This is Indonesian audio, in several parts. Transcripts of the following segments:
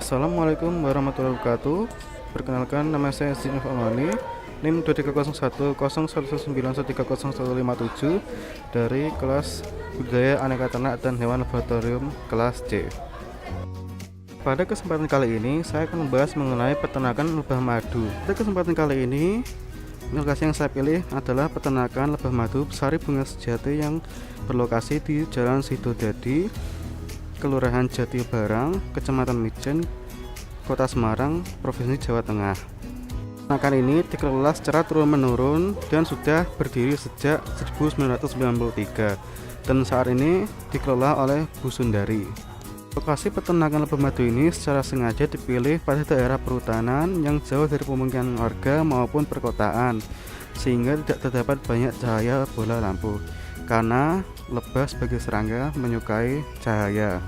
Assalamualaikum warahmatullahi wabarakatuh. Perkenalkan, nama saya Zinif Alwani, NIM 2301 dari kelas Budidaya Aneka Ternak dan Hewan Laboratorium kelas C. Pada kesempatan kali ini, saya akan membahas mengenai peternakan lebah madu. Pada kesempatan kali ini, lokasi yang saya pilih adalah peternakan lebah madu Sari Bunga Sejati yang berlokasi di Jalan Sidodadi, Kelurahan Jati Barang, Kecamatan Mijen, Kota Semarang, Provinsi Jawa Tengah. Peternakan ini dikelola secara turun-menurun dan sudah berdiri sejak 1993 dan saat ini dikelola oleh Bu Sundari. Lokasi peternakan lebah madu ini secara sengaja dipilih pada daerah perhutanan yang jauh dari pemukiman warga maupun perkotaan, sehingga tidak terdapat banyak cahaya bola lampu, karena lebah sebagai serangga menyukai cahaya.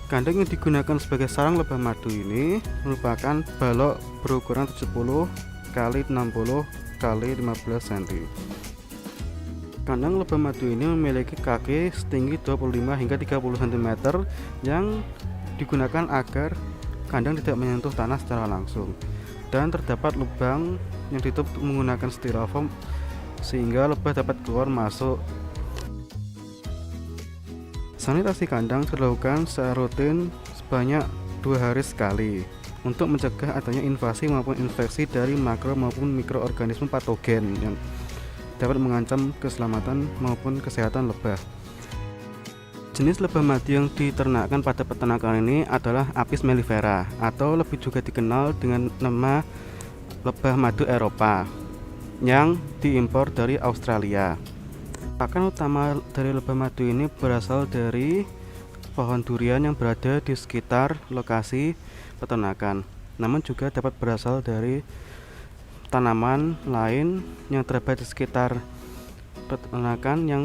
Kandang yang digunakan sebagai sarang lebah madu ini merupakan balok berukuran 70 x 60 x 15 cm. Kandang lebah madu ini memiliki kaki setinggi 25 hingga 30 cm yang digunakan agar kandang tidak menyentuh tanah secara langsung, dan terdapat lubang yang ditutup menggunakan styrofoam sehingga lebah dapat keluar masuk. Sanitasi kandang dilakukan secara rutin sebanyak 2 hari sekali untuk mencegah adanya invasi maupun infeksi dari makro maupun mikroorganisme patogen yang dapat mengancam keselamatan maupun kesehatan lebah. Jenis lebah madu yang diternakkan pada peternakan ini adalah Apis mellifera, atau lebih juga dikenal dengan nama lebah madu Eropa, yang diimpor dari Australia. Pakan utama dari lebah madu ini berasal dari pohon durian yang berada di sekitar lokasi peternakan, namun juga dapat berasal dari tanaman lain yang terdapat di sekitar peternakan yang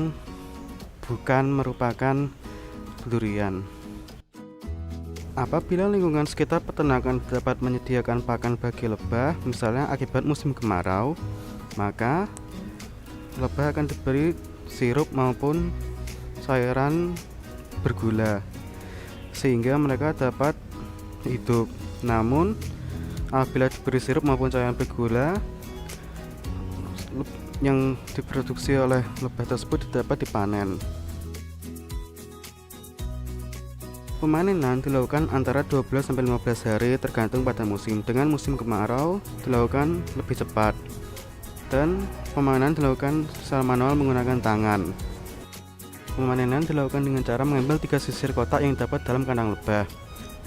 bukan merupakan durian. Apabila lingkungan sekitar peternakan dapat menyediakan pakan bagi lebah, misalnya akibat musim kemarau, maka lebah akan diberi sirup maupun cairan bergula sehingga mereka dapat hidup. Namun apabila diberi sirup maupun cairan bergula yang diproduksi oleh lebah tersebut dapat dipanen. Pemanenan dilakukan antara 12-15 hari tergantung pada musim. Dengan musim kemarau dilakukan lebih cepat, dan pemanenan dilakukan secara manual menggunakan tangan. Pemanenan dilakukan dengan cara mengambil 3 sisir kotak yang dapat dalam kandang lebah.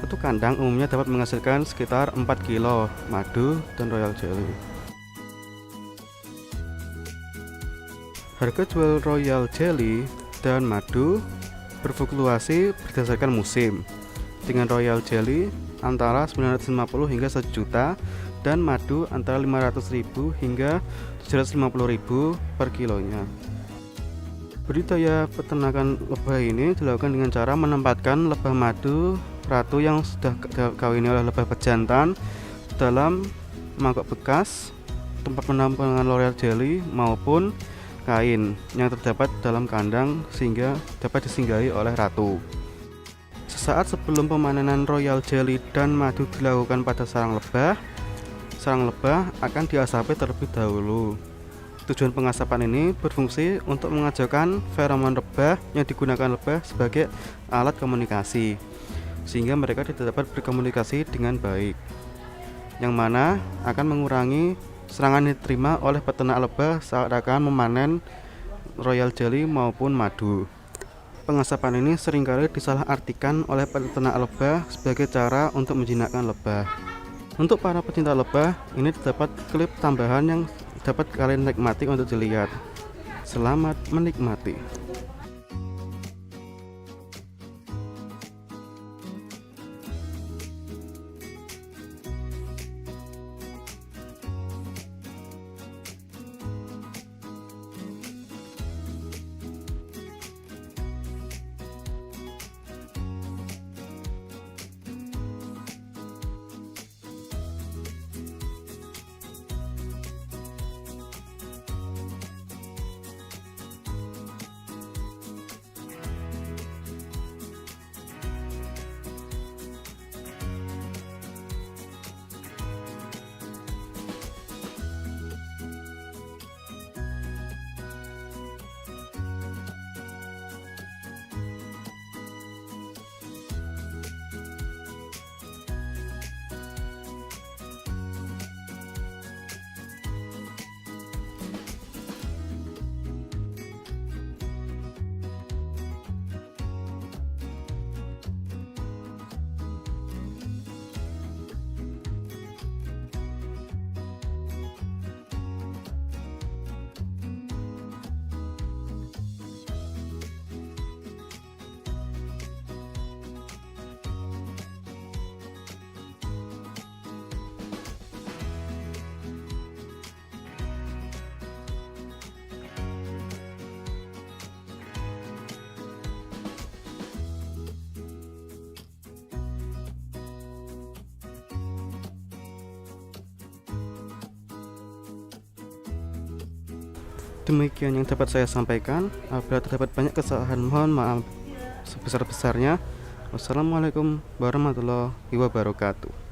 Satu kandang umumnya dapat menghasilkan sekitar 4 kilo madu dan royal jelly. Harga jual royal jelly dan madu berfluktuasi berdasarkan musim, dengan royal jelly antara 950 hingga 1 juta dan madu antara 500.000 hingga 750.000 per kilonya. Budidaya peternakan lebah ini dilakukan dengan cara menempatkan lebah madu ratu yang sudah kawini oleh lebah pejantan dalam mangkok bekas, tempat penampungan royal jelly maupun kain yang terdapat dalam kandang sehingga dapat disinggahi oleh ratu. Sesaat sebelum pemanenan royal jelly dan madu dilakukan pada sarang lebah akan diasapi terlebih dahulu. Tujuan pengasapan ini berfungsi untuk mengajarkan feromon lebah yang digunakan lebah sebagai alat komunikasi, sehingga mereka tidak dapat berkomunikasi dengan baik, yang mana akan mengurangi serangan yang diterima oleh peternak lebah saat akan memanen royal jelly maupun madu. Pengasapan ini seringkali disalahartikan oleh peternak lebah sebagai cara untuk menjinakkan lebah. Untuk para pecinta lebah, ini terdapat klip tambahan yang dapat kalian nikmati untuk dilihat. Selamat menikmati. Demikian yang dapat saya sampaikan. Apabila terdapat banyak kesalahan, mohon maaf sebesar-besarnya. Wassalamualaikum warahmatullahi wabarakatuh.